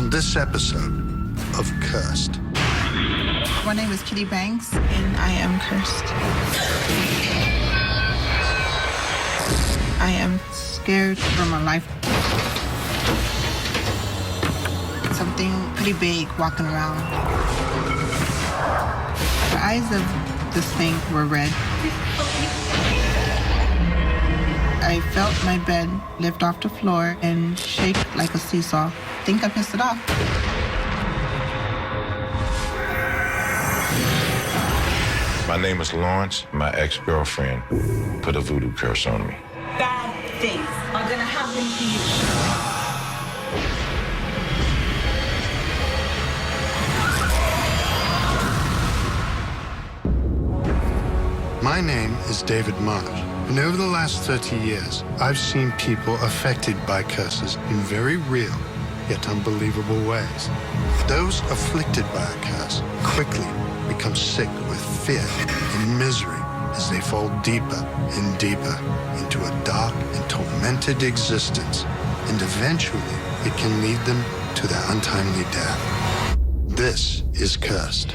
on this episode of Cursed. My name is Kitty Banks, and I am cursed. I am scared for my life. Something pretty big walking around. The eyes of this thing were red. I felt my bed lift off the floor and shake like a seesaw. I think I pissed it off. My name is Lawrence. My ex-girlfriend put a voodoo curse on me. Bad things are gonna happen to you. My name is David Marsh, and over the last 30 years, I've seen people affected by curses in very real, yet unbelievable ways. Those afflicted by a curse quickly become sick with fear and misery as they fall deeper and deeper into a dark and tormented existence, and eventually it can lead them to their untimely death. This is Cursed.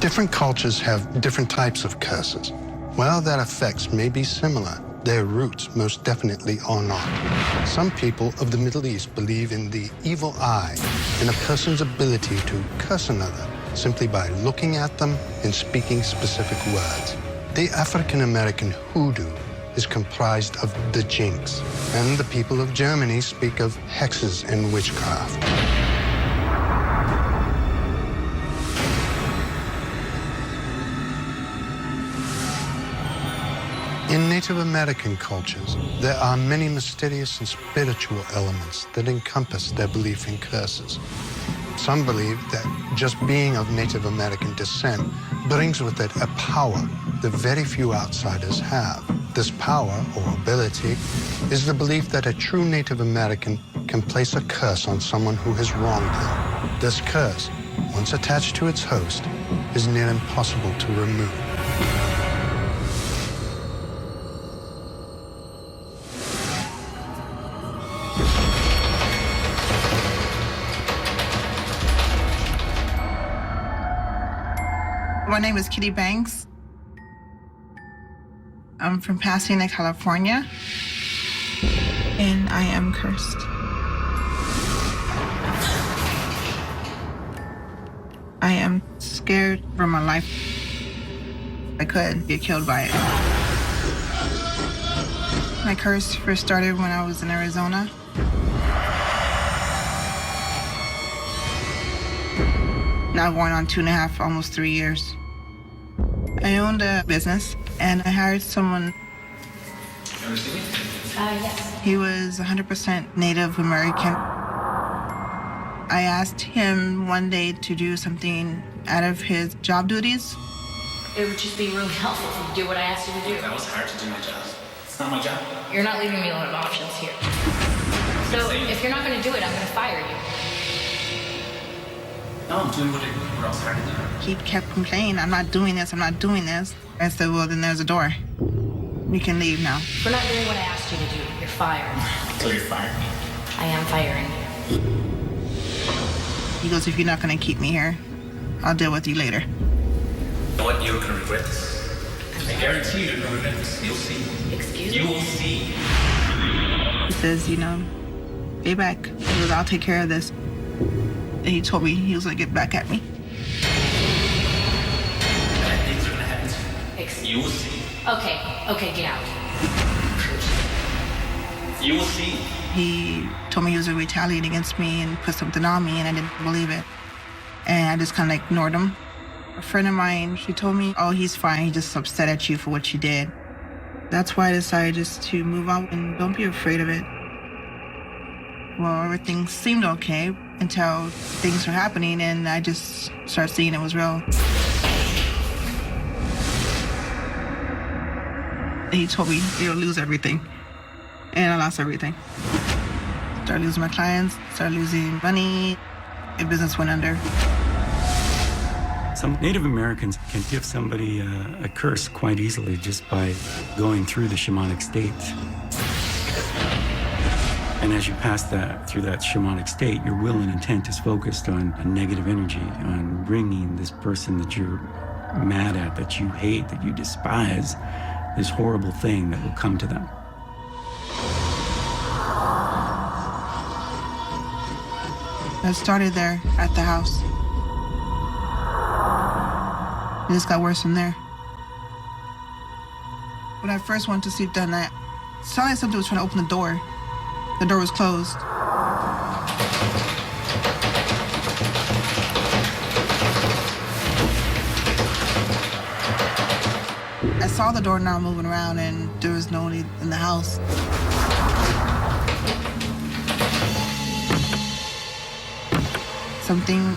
Different cultures have different types of curses. While their effects may be similar, their roots most definitely are not. Some people of the Middle East believe in the evil eye and a person's ability to curse another simply by looking at them and speaking specific words. The African-American hoodoo is comprised of the jinx, and the people of Germany speak of hexes and witchcraft. In Native American cultures, there are many mysterious and spiritual elements that encompass their belief in curses. Some believe that just being of Native American descent brings with it a power that very few outsiders have. This power, or ability, is the belief that a true Native American can place a curse on someone who has wronged them. This curse, once attached to its host, is near impossible to remove. My name is Kitty Banks. I'm from Pasadena, California, and I am cursed. I am scared for my life. I could get killed by it. My curse first started when I was in Arizona. Now going on 2.5, almost 3 years. I owned a business, and I hired someone. Yes. He was 100% Native American. I asked him one day to do something out of his job duties. It would just be really helpful if you do what I asked you to do. That was hard to do my job. It's not my job. You're not leaving me a lot of options here. So if you're not going to do it, I'm going to fire you. No, I'm doing what else hard to do. He kept complaining, I'm not doing this, I'm not doing this. I said, well, then there's a door. We can leave now. For not doing what I asked you to do, you're fired. So you're firing me. I am firing you. He goes, if you're not going to keep me here, I'll deal with you later. You know what? You're going to regret this. I guarantee you're going to regret this. You'll see. Excuse You me? will see. He says, stay back. He goes, I'll take care of this. And he told me he was going to get back at me. Bad things are going to happen to you. You will see. Okay, get out. You will see. He told me he was going to retaliate against me and put something on me, and I didn't believe it. And I just kind of ignored him. A friend of mine, she told me, oh, he's fine. He's just upset at you for what you did. That's why I decided just to move on and don't be afraid of it. Well, everything seemed okay until things were happening, and I just started seeing it was real. He told me you'll lose everything, and I lost everything. Started losing my clients, started losing money, and business went under. Some Native Americans can give somebody a curse quite easily just by going through the shamanic state. And as you pass through that shamanic state, your will and intent is focused on a negative energy, on bringing this person that you're mad at, that you hate, that you despise, this horrible thing that will come to them. I started there at the house. It just got worse from there. When I first went to sleep that night, it sounded like something was trying to open the door. The door was closed. I saw the door now moving around, and there was nobody in the house. Something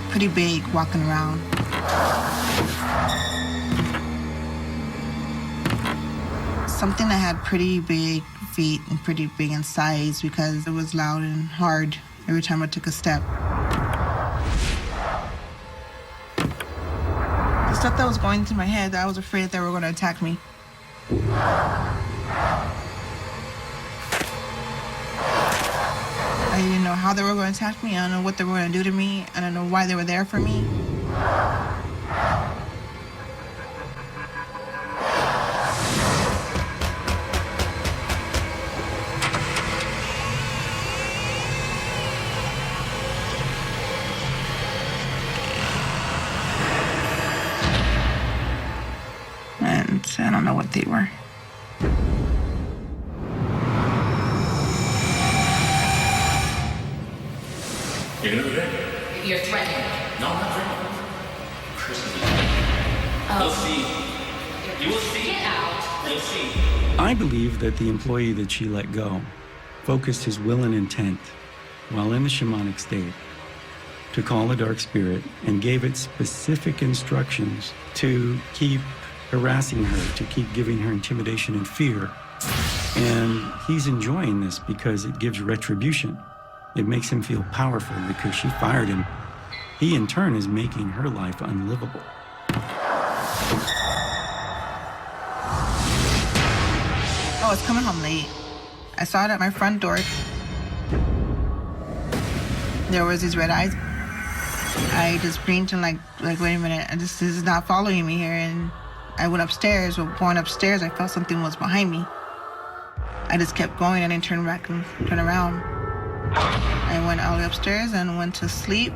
pretty big walking around. Something that had pretty big feet and pretty big in size because it was loud and hard every time I took a step. The stuff that was going through my head, I was afraid that they were going to attack me. I didn't know how they were going to attack me. I don't know what they were going to do to me. I don't know why they were there for me. And I don't know what they were. You're gonna be ready. You're threatening. No, I'm not threatening. You'll see. You will see. Get out. You'll see. I believe that the employee that she let go focused his will and intent while in the shamanic state to call a dark spirit and gave it specific instructions to keep harassing her, to keep giving her intimidation and fear. And he's enjoying this because it gives retribution. It makes him feel powerful because she fired him. He, in turn, is making her life unlivable. I was coming home late. I saw it at my front door. There was these red eyes. I just screamed and like, wait a minute, this is not following me here. And I went upstairs. Well, going upstairs, I felt something was behind me. I just kept going and didn't turn back and turn around. I went all the way upstairs and went to sleep.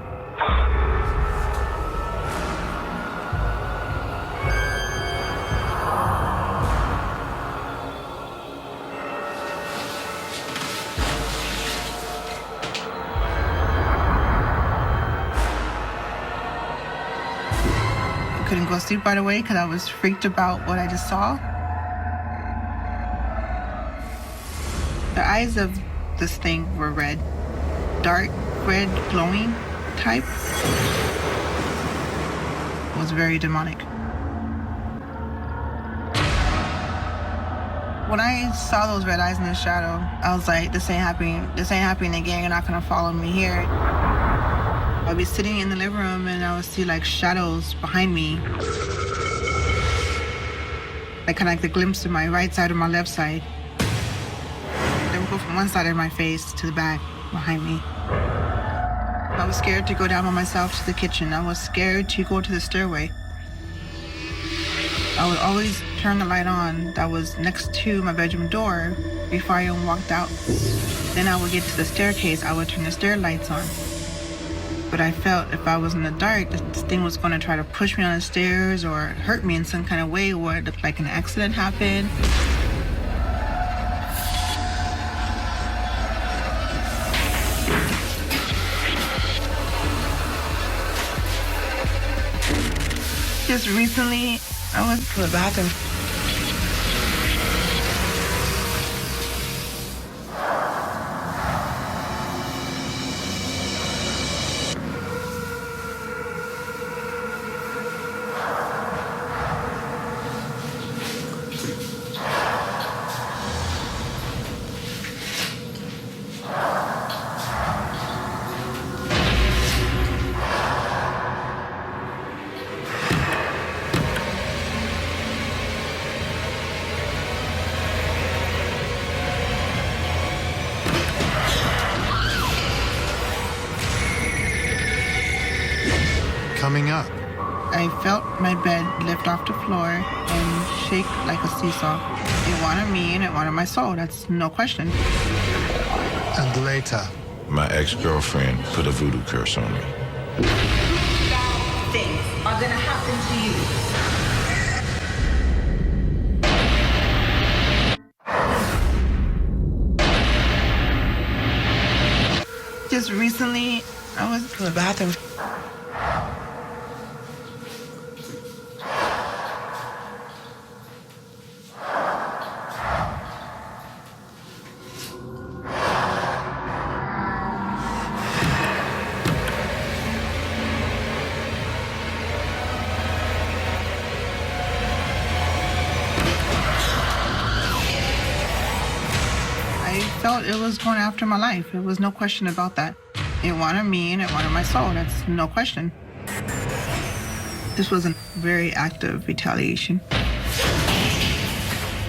I couldn't go to sleep right away because I was freaked about what I just saw. The eyes of this thing were red, dark red, glowing type. It was very demonic. When I saw those red eyes in the shadow, I was like, this ain't happening again. You're not gonna follow me here. I'd be sitting in the living room and I would see like shadows behind me. Like kind of like the glimpse of my right side or my left side. They would go from one side of my face to the back behind me. I was scared to go down by myself to the kitchen. I was scared to go to the stairway. I would always turn the light on that was next to my bedroom door before I even walked out. Then I would get to the staircase, I would turn the stair lights on. But I felt if I was in the dark, this thing was going to try to push me on the stairs or hurt me in some kind of way where it looked like an accident happened. Just recently, I went to the bathroom. coming up. I felt my bed lift off the floor and shake like a seesaw. It wanted me and it wanted my soul. That's no question. And later, My ex-girlfriend put a voodoo curse on me. Bad things are gonna happen to you. Just recently, I was in the bathroom. I felt it was going after my life. There was no question about that. It wanted me and it wanted my soul. That's no question. This was a very active retaliation.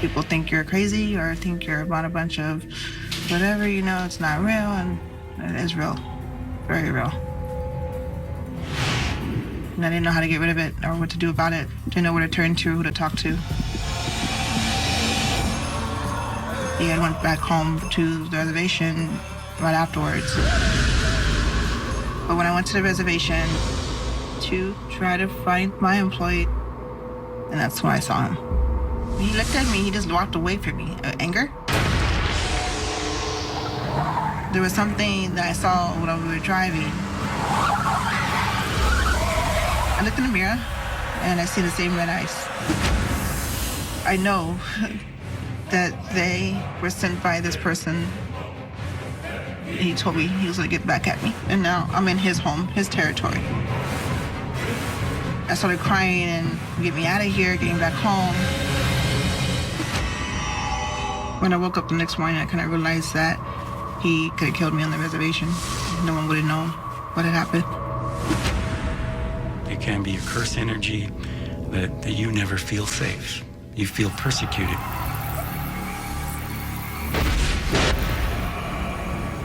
People think you're crazy or think you're about a bunch of whatever, it's not real, and it is real. Very real. And I didn't know how to get rid of it or what to do about it. Didn't know where to turn to, who to talk to. I went back home to the reservation right afterwards. But when I went to the reservation to try to find my employee, and that's when I saw him. He looked at me, he just walked away from me. Anger? There was something that I saw when we were driving. I looked in the mirror and I see the same red eyes. I know that they were sent by this person. He told me he was gonna get back at me. And now I'm in his home, his territory. I started crying and get me out of here, getting back home. When I woke up the next morning, I kind of realized that he could have killed me on the reservation. No one would have known what had happened. It can be a curse energy that you never feel safe. You feel persecuted.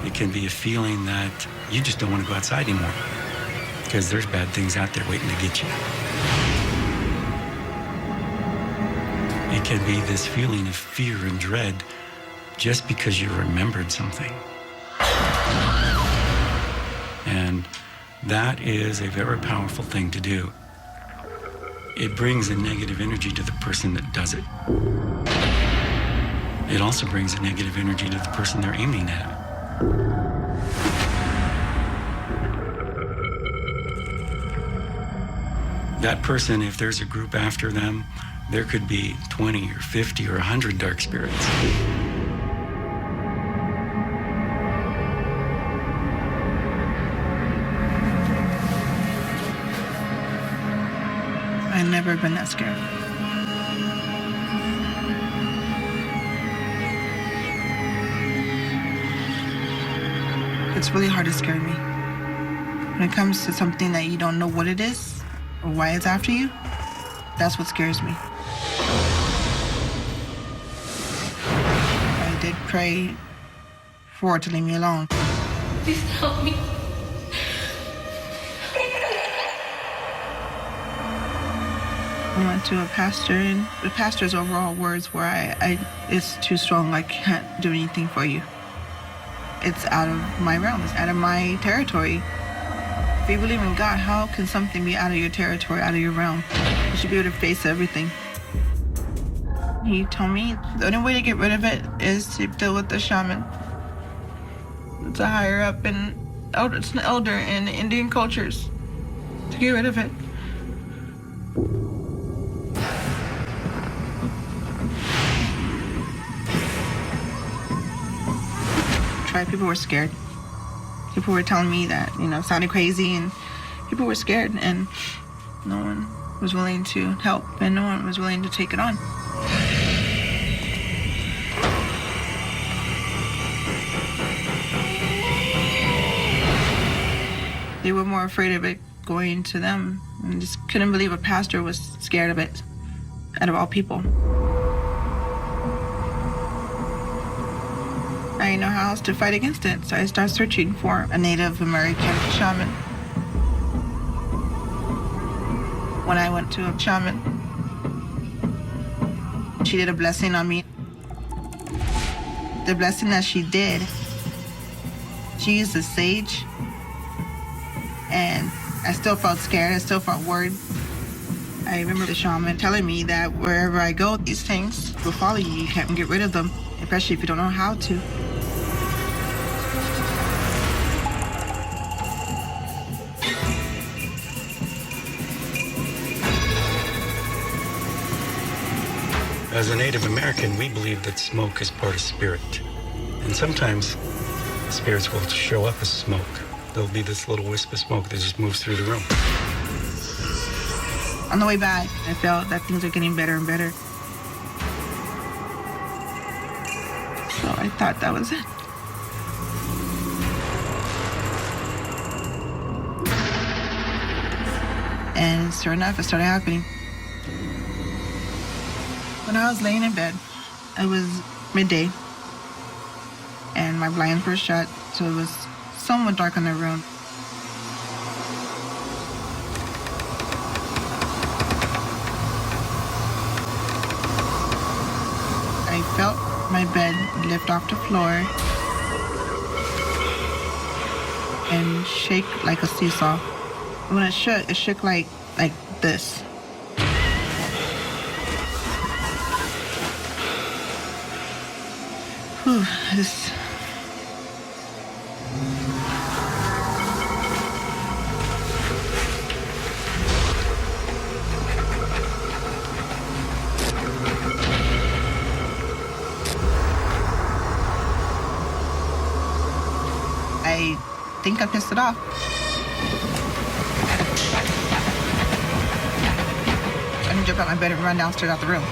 It can be a feeling that you just don't want to go outside anymore because there's bad things out there waiting to get you. It can be this feeling of fear and dread just because you remembered something. And that is a very powerful thing to do. It brings a negative energy to the person that does it. It also brings a negative energy to the person they're aiming at. That person, if there's a group after them, there could be 20 or 50 or 100 dark spirits. I've never been that scared. It's really hard to scare me. When it comes to something that you don't know what it is or why it's after you, that's what scares me. I did pray for it to leave me alone. Please help me. I went to a pastor, and the pastor's overall words were, it's too strong, I can't do anything for you. It's out of my realm, it's out of my territory. If you believe in God, how can something be out of your territory, out of your realm? You should be able to face everything. He told me the only way to get rid of it is to deal with the shaman. It's a higher up and it's an elder in the Indian cultures to get rid of it. People were scared. People were telling me that, it sounded crazy, and people were scared, and no one was willing to help, and no one was willing to take it on. They were more afraid of it going to them, and just couldn't believe a pastor was scared of it, out of all people. I didn't know how else to fight against it, so I started searching for a Native American shaman. when I went to a shaman. She did a blessing on me. The blessing that she did, she used the sage, and I still felt scared. I still felt worried. I remember the shaman telling me that wherever I go, these things will follow you. You can't get rid of them, especially if you don't know how to. As a Native American, we believe that smoke is part of spirit. And sometimes spirits will show up as smoke. There'll be this little wisp of smoke that just moves through the room. On the way back, I felt that things are getting better and better. So I thought that was it. And sure enough, it started happening. When I was laying in bed, it was midday, and my blinds were shut, so it was somewhat dark in the room. I felt my bed lift off the floor and shake like a seesaw. When it shook like this. Whew, this. I think I pissed it off. I didn't jump out my bed and run downstairs out the room.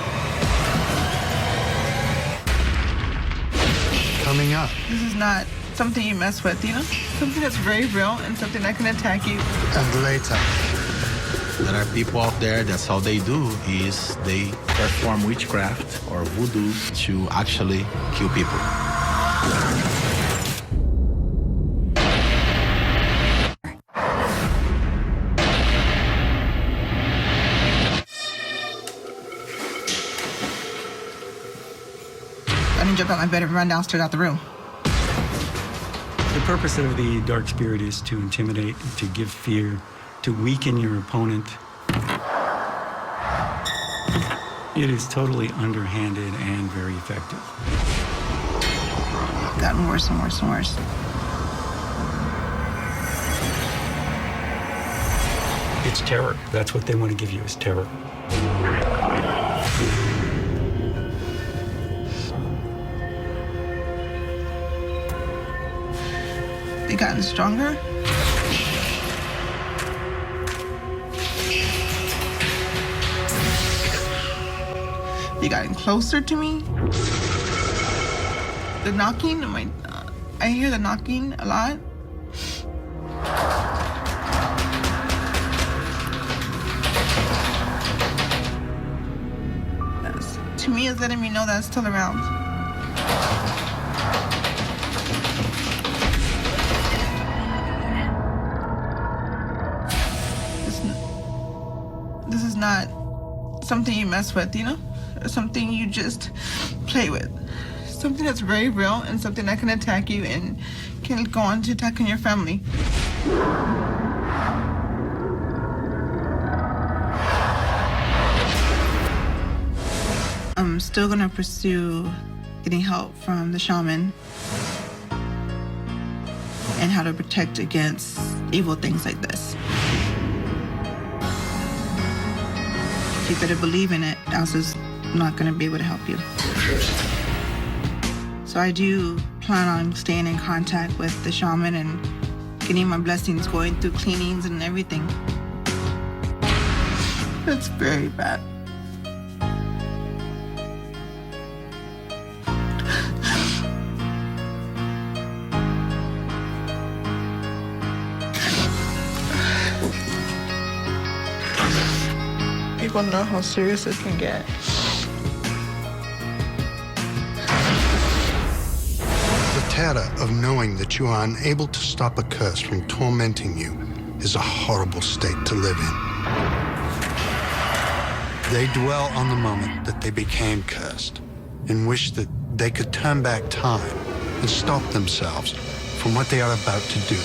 Coming up. This is not something you mess with, you know? Something that's very real and something that can attack you. And later. There are people out there, that's how they do, is they perform witchcraft or voodoo to actually kill people. I didn't jump out my bed and run downstairs out the room. The purpose of the dark spirit is to intimidate, to give fear, to weaken your opponent. It is totally underhanded and very effective. Gotten worse and worse and worse. It's terror. That's what they want to give you, is terror. They gotten stronger. They gotten closer to me. The knocking, I hear the knocking a lot. To me, it's letting me know that it's still around. This is not something you mess with, you know? It's something you just play with. Something that's very real and something that can attack you and can go on to attacking your family. I'm still gonna pursue getting help from the shaman and how to protect against evil things like this. You better believe in it, else it's not gonna be able to help you. So I do plan on staying in contact with the shaman and getting my blessings, going through cleanings and everything. It's very bad. People know how serious it can get. The terror of knowing that you are unable to stop a curse from tormenting you is a horrible state to live in. They dwell on the moment that they became cursed and wish that they could turn back time and stop themselves from what they are about to do.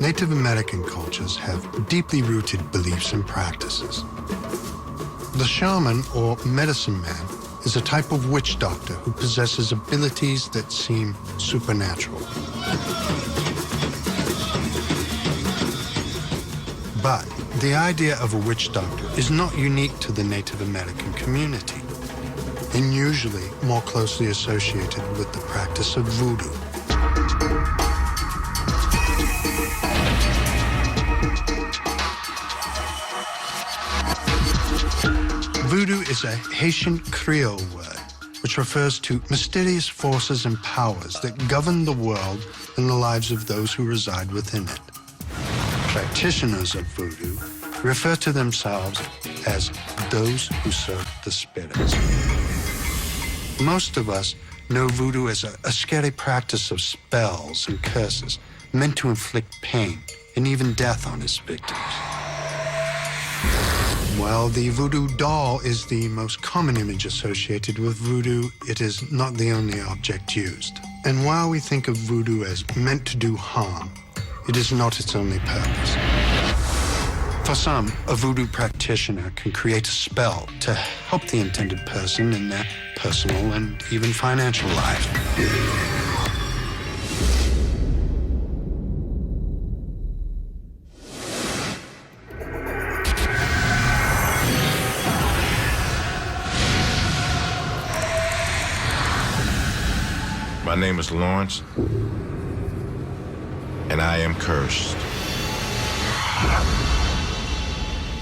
Native American cultures have deeply rooted beliefs and practices. The shaman, or medicine man, is a type of witch doctor who possesses abilities that seem supernatural. But the idea of a witch doctor is not unique to the Native American community, and usually more closely associated with the practice of voodoo. Voodoo is a Haitian Creole word, which refers to mysterious forces and powers that govern the world and the lives of those who reside within it. Practitioners of voodoo refer to themselves as those who serve the spirits. Most of us know voodoo as a scary practice of spells and curses meant to inflict pain and even death on its victims. While the voodoo doll is the most common image associated with voodoo, it is not the only object used. And while we think of voodoo as meant to do harm, it is not its only purpose. For some, a voodoo practitioner can create a spell to help the intended person in their personal and even financial life. My name is Lawrence, and I am cursed.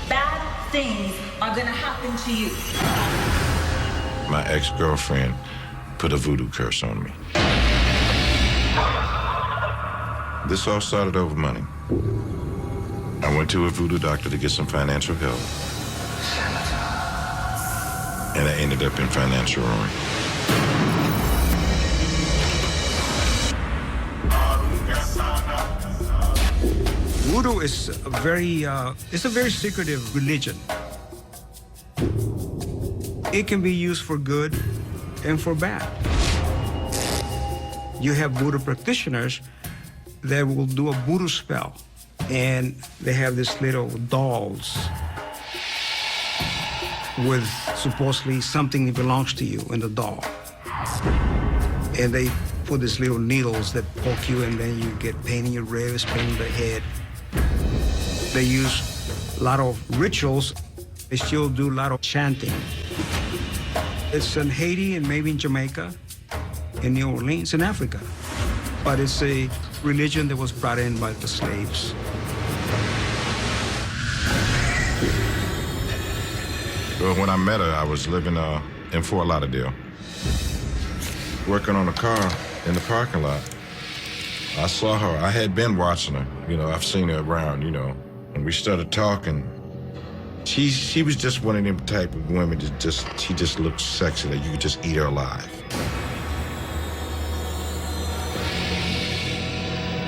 Bad things are gonna happen to you. My ex-girlfriend put a voodoo curse on me. This all started over money. I went to a voodoo doctor to get some financial help, and I ended up in financial ruin. Voodoo is it's a very secretive religion. It can be used for good and for bad. You have voodoo practitioners that will do a voodoo spell, and they have these little dolls with supposedly something that belongs to you in the doll. And they put these little needles that poke you, and then you get pain in your ribs, pain in the head. They use a lot of rituals. They still do a lot of chanting. It's in Haiti and maybe in Jamaica, in New Orleans, in Africa. But it's a religion that was brought in by the slaves. Well, when I met her, I was living in Fort Lauderdale, working on a car in the parking lot. I saw her. I had been watching her. You know, I've seen her around, you know. And we started talking. She was just one of them type of women that she just looked sexy, that you could just eat her alive.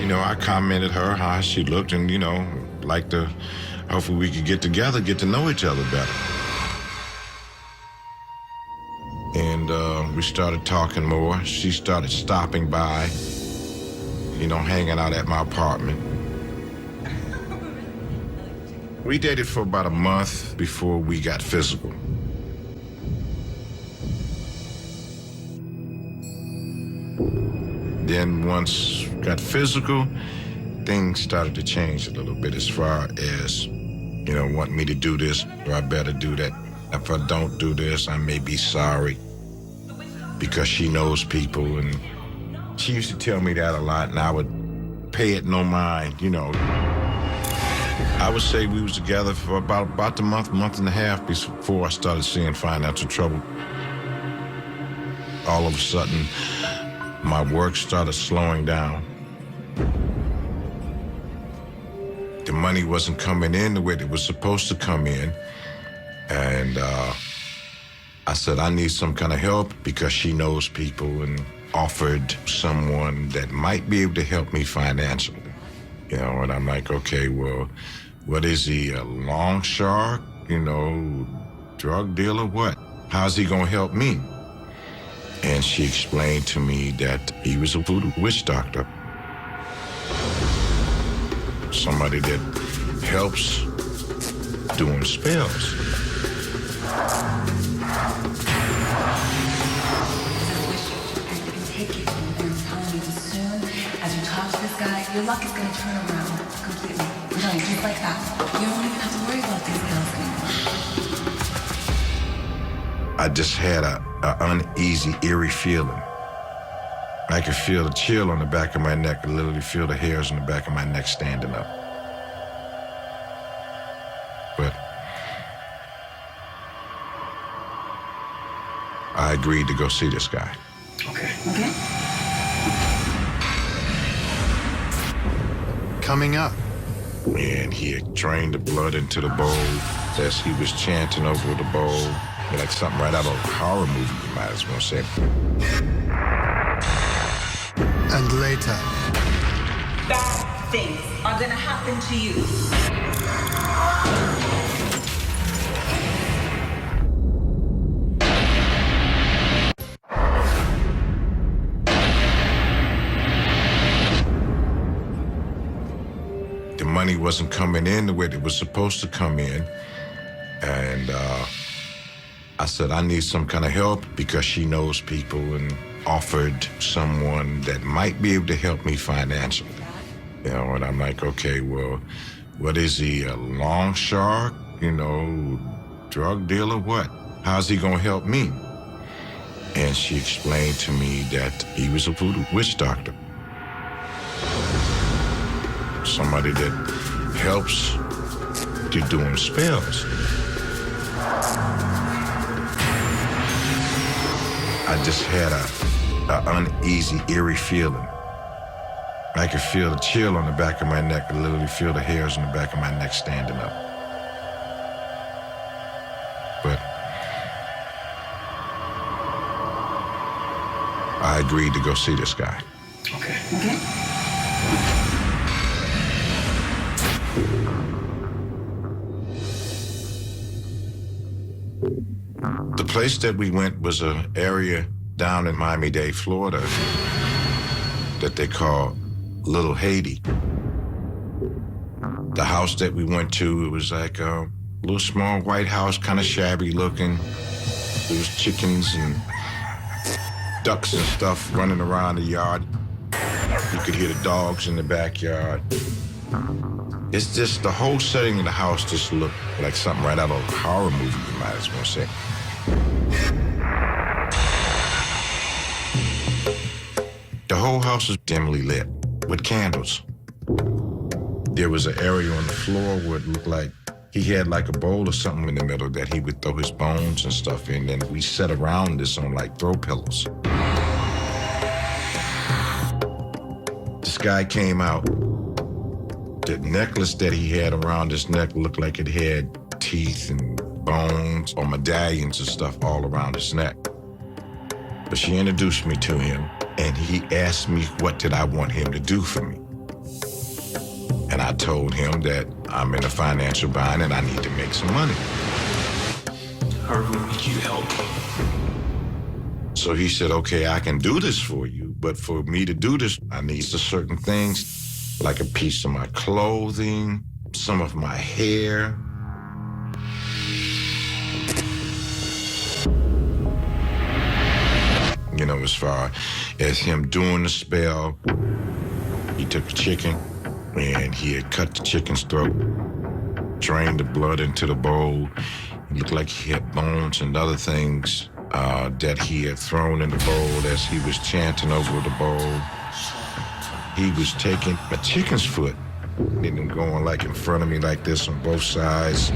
You know, I commented her how she looked, and, you know, like hopefully we could get together, get to know each other better. And we started talking more. She started stopping by, you know, hanging out at my apartment. We dated for about a month before we got physical. Then once got physical, things started to change a little bit as far as, you know, wanting me to do this, or I better do that. If I don't do this, I may be sorry, because she knows people, and she used to tell me that a lot, and I would pay it no mind, you know. I would say we was together for about a month and a half before I started seeing financial trouble. All of a sudden, my work started slowing down. The money wasn't coming in the way it was supposed to come in. And I said, I need some kind of help because she knows people, and offered someone that might be able to help me financially. You know, and I'm like, okay, well, what is he, a long shark? You know, drug dealer, what? How's he gonna help me? And she explained to me that he was a voodoo witch doctor. Somebody that helps doing spells. Guy, your luck is going to turn around completely. I'm telling you, just like that. You don't even have to worry about these pills anymore. I just had a uneasy, eerie feeling. I could feel the chill on the back of my neck. I literally feel the hairs on the back of my neck standing up. But I agreed to go see this guy. Okay. Okay? Coming up. And he had drained the blood into the bowl as he was chanting over the bowl. Like something right out of a horror movie, you might as well say. And later. Bad things are gonna happen to you. The money wasn't coming in the way it was supposed to come in. And I said, I need some kind of help because she knows people, and offered someone that might be able to help me financially. You know, and I'm like, okay, well, what is he, a long shark? You know, drug dealer, what? How's he gonna help me? And she explained to me that he was a voodoo witch doctor. Somebody that helps do doing spells. I just had a uneasy, eerie feeling. I could feel the chill on the back of my neck. I literally feel the hairs on the back of my neck standing up. But I agreed to go see this guy. Okay. Okay? The place that we went was an area down in Miami-Dade, Florida, that they call Little Haiti. The house that we went to, it was like a little small white house, kind of shabby looking. There was chickens and ducks and stuff running around the yard. You could hear the dogs in the backyard. It's just the whole setting of the house just looked like something right out of a horror movie, you might as well say. The whole house was dimly lit with candles. There was an area on the floor where it looked like he had like a bowl or something in the middle that he would throw his bones and stuff in, and we sat around this on like throw pillows. This guy came out. The necklace that he had around his neck looked like it had teeth and bones or medallions and stuff all around his neck. But she introduced me to him, and he asked me what did I want him to do for me. And I told him that I'm in a financial bind and I need to make some money. How would you help? So he said, okay, I can do this for you, but for me to do this, I need certain things, like a piece of my clothing, some of my hair. You know, as far as him doing the spell, he took a chicken and he had cut the chicken's throat, drained the blood into the bowl. It looked like he had bones and other things that he had thrown in the bowl as he was chanting over the bowl. He was taking a chicken's foot and going like in front of me like this on both sides.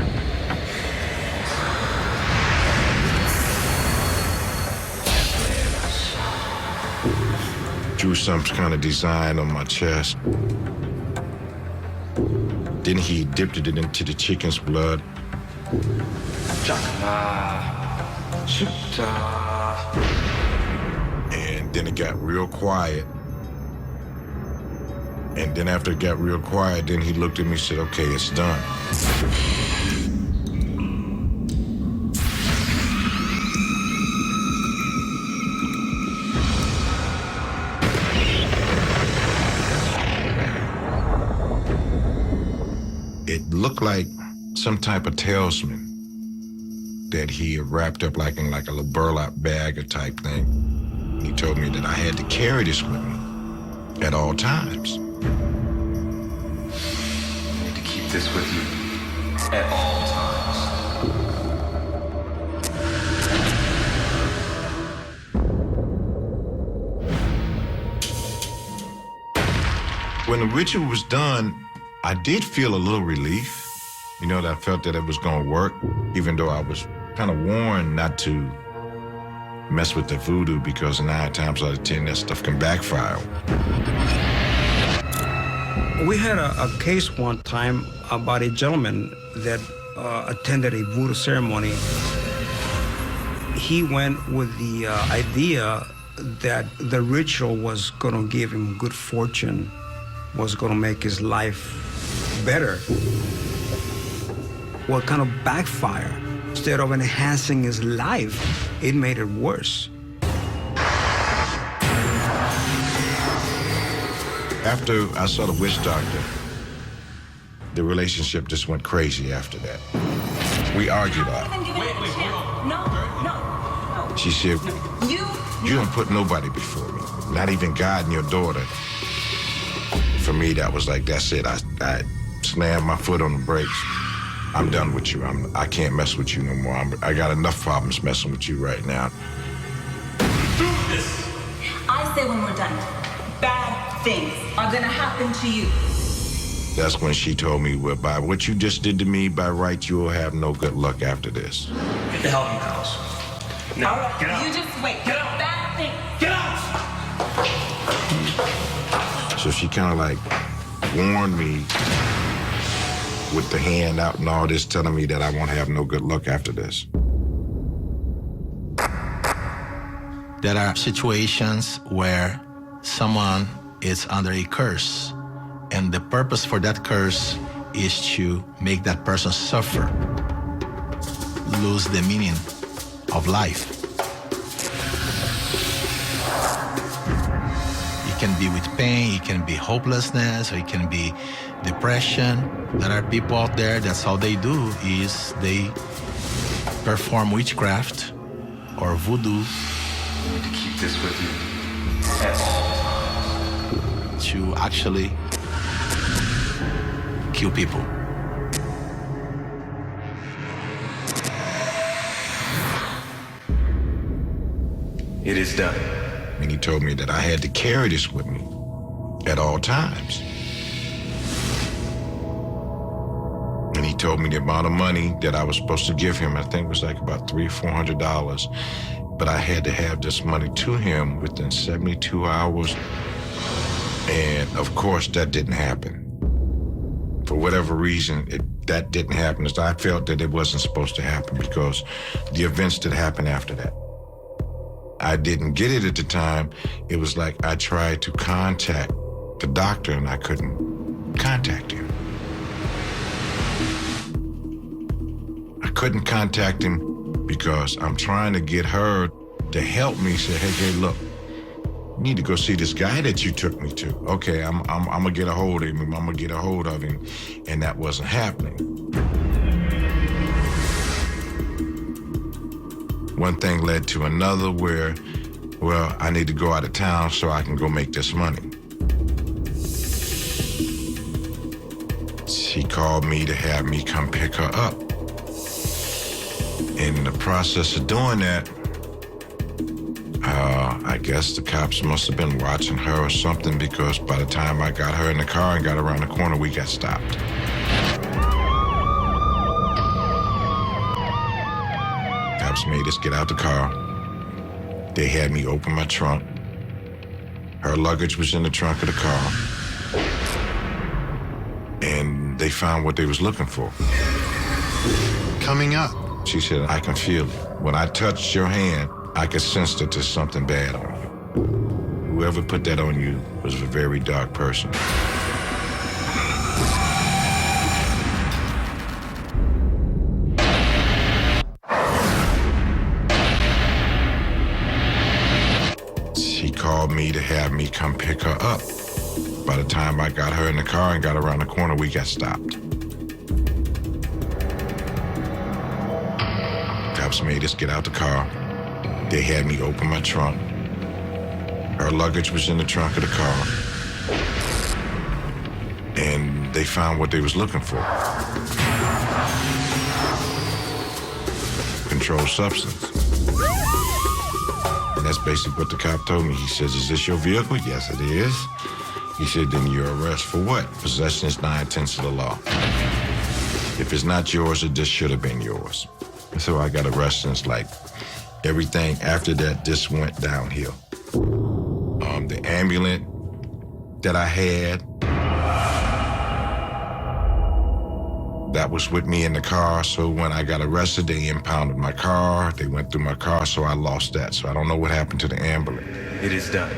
Drew some kind of design on my chest. Then he dipped it into the chicken's blood And then it got real quiet. And then after it got real quiet, then he looked at me and said, okay, it's done. It looked like some type of talisman that he had wrapped up like in like a little burlap bag or type thing. And he told me that I had to carry this with me at all times. You need to keep this with you at all times. When the ritual was done, I did feel a little relief. You know, that I felt that it was gonna work, even though I was kind of warned not to mess with the voodoo because 9 times out of 10, that stuff can backfire. We had a case one time about a gentleman that attended a voodoo ceremony. He went with the idea that the ritual was gonna give him good fortune, was gonna make his life better. What kind of backfire? Instead of enhancing his life, it made it worse. After I saw the witch doctor, the relationship just went crazy after that. We argued a lot. No. She said, you don't put nobody before me, not even God and your daughter. For me, that was like, that's it. I slammed my foot on the brakes. I'm done with you. I can't mess with you no more. I got enough problems messing with you right now. I say when we're done, bad things are gonna happen to you. That's when she told me, well, by what you just did to me, by right, you will have no good luck after this. Get the hell out of my house. No, All right, get out. you just wait. Get out. Bad things. Get out! So she kind of like warned me with the hand out and all this, telling me that I won't have no good luck after this. There are situations where someone is under a curse, and the purpose for that curse is to make that person suffer, lose the meaning of life. It can be with pain, it can be hopelessness, or it can be depression. There are people out there, that's all they do is they perform witchcraft or voodoo. You need to keep this with you at all times. To actually kill people. It is done. And he told me that I had to carry this with me at all times. And he told me the amount of money that I was supposed to give him. I think it was like about $300 or $400. But I had to have this money to him within 72 hours. And of course, that didn't happen. For whatever reason, that didn't happen. I felt that it wasn't supposed to happen because the events that happened after that. I didn't get it at the time. It was like I tried to contact the doctor and I couldn't contact him. I couldn't contact him because I'm trying to get her to help me say, hey, look, you need to go see this guy that you took me to. Okay, I'm gonna get a hold of him. I'm gonna get a hold of him. And that wasn't happening. One thing led to another where, well, I need to go out of town so I can go make this money. She called me to have me come pick her up. In the process of doing that, I guess the cops must have been watching her or something because by the time I got her in the car and got around the corner, we got stopped. Cops made us get out the car. They had me open my trunk. Her luggage was in the trunk of the car. And they found what they was looking for. coming up. She said, I can feel it. When I touched your hand, I could sense that there's something bad on you. Whoever put that on you was a very dark person. She called me to have me come pick her up. By the time I got her in the car and got around the corner, we got stopped. Cops made us get out the car. They had me open my trunk. Her luggage was in the trunk of the car. And they found what they was looking for. Controlled substance. And that's basically what the cop told me. He says, is this your vehicle? Yes, it is. He said, then you're arrested for what? Possession is 9/10 of the law. If it's not yours, it just should have been yours. And so I got arrested, and it's like everything after that just went downhill. The ambulance that I had, that was with me in the car. So when I got arrested, they impounded my car. They went through my car, so I lost that. So I don't know what happened to the ambulance. It is done.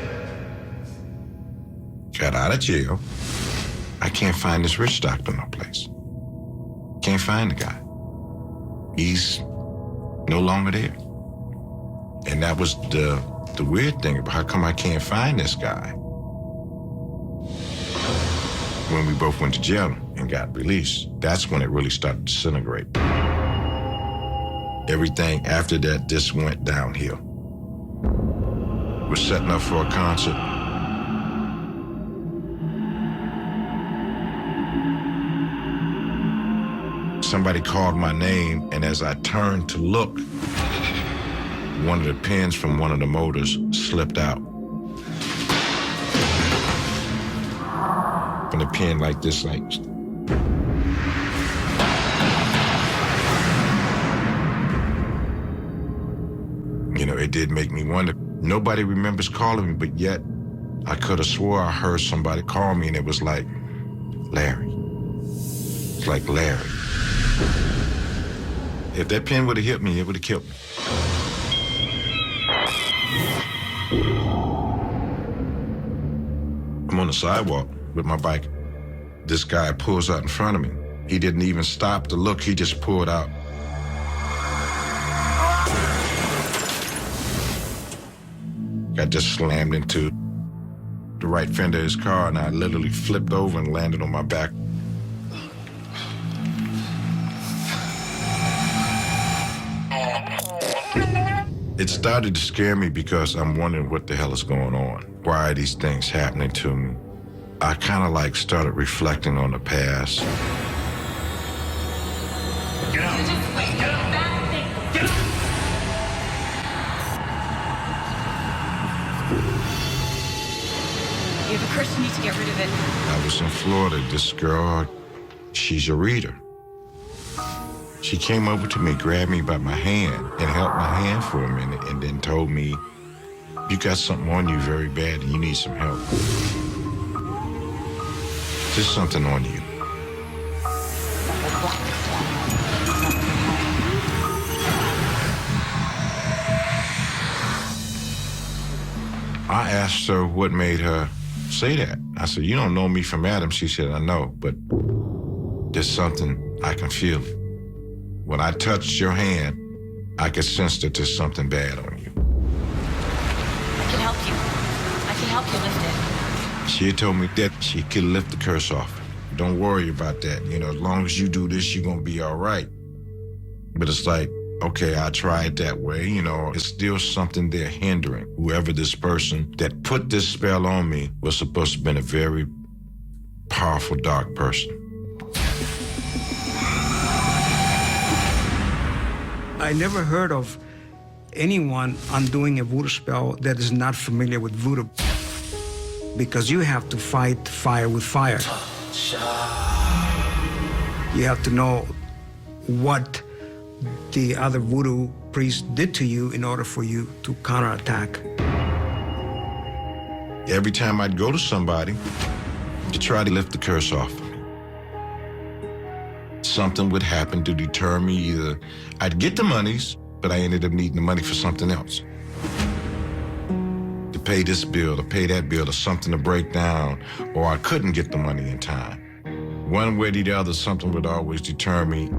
Got out of jail. I can't find this rich doctor no place. Can't find the guy. He's no longer there. And that was the weird thing about how come I can't find this guy. When we both went to jail and got released, that's when it really started to disintegrate. Everything after that just went downhill. We're setting up for a concert. Somebody called my name, and as I turned to look, one of the pins from one of the motors slipped out. From the pin like this, like. You know, it did make me wonder. Nobody remembers calling me, but yet I could have swore I heard somebody call me, and it was like, Larry. It's like Larry. If that pin would have hit me, it would have killed me. I'm on the sidewalk with my bike. This guy pulls out in front of me. He didn't even stop to look, he just pulled out. I just slammed into the right fender of his car, and I literally flipped over and landed on my back. It started to scare me because I'm wondering what the hell is going on. Why are these things happening to me? I kind of like started reflecting on the past. Get out! Just wait. Get out! Bad thing. Get out! You have a curse, you need to get rid of it. I was in Florida. This girl, she's a reader. She came over to me, grabbed me by my hand, and held my hand for a minute, and then told me, you got something on you very bad and you need some help. There's something on you. I asked her what made her say that. I said, you don't know me from Adam. She said, I know, but there's something, I can feel it. When I touched your hand, I could sense that there's something bad on you. I can help you. I can help you lift it. She had told me that she could lift the curse off. Don't worry about that. You know, as long as you do this, you're gonna be all right. But it's like, okay, I tried that way. You know, it's still something there hindering. Whoever this person that put this spell on me was supposed to have been a very powerful, dark person. I never heard of anyone undoing a voodoo spell that is not familiar with voodoo, because you have to fight fire with fire. You have to know what the other voodoo priest did to you in order for you to counterattack. Every time I'd go to somebody to try to lift the curse off, something would happen to deter me. Either I'd get the monies, but I ended up needing the money for something else. To pay this bill, to pay that bill, or something to break down, or I couldn't get the money in time. One way or the other, something would always deter me.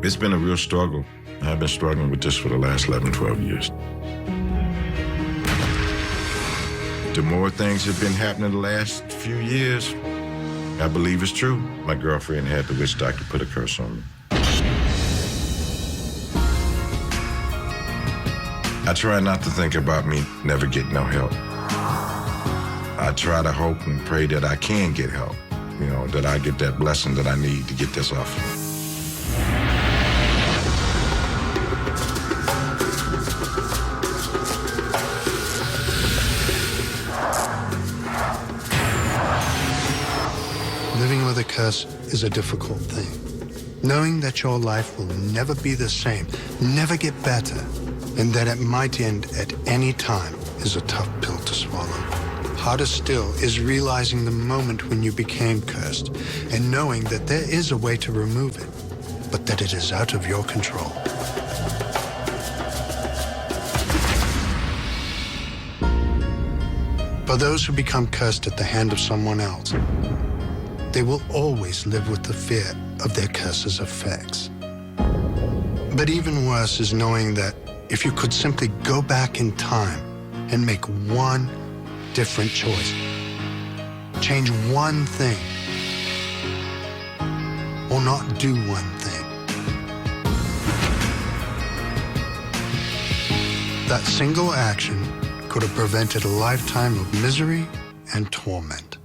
It's been a real struggle. I've been struggling with this for the last 11, 12 years. The more things have been happening the last few years, I believe it's true. My girlfriend had the witch doctor put a curse on me. I try not to think about me never getting no help. I try to hope and pray that I can get help, that I get that blessing that I need to get this off. Living with a curse is a difficult thing. Knowing that your life will never be the same, never get better, and that it might end at any time is a tough pill to swallow. Harder still is realizing the moment when you became cursed and knowing that there is a way to remove it, but that it is out of your control. For those who become cursed at the hand of someone else, they will always live with the fear of their curse's effects. But even worse is knowing that if you could simply go back in time and make one different choice, change one thing, or not do one thing, that single action could have prevented a lifetime of misery and torment.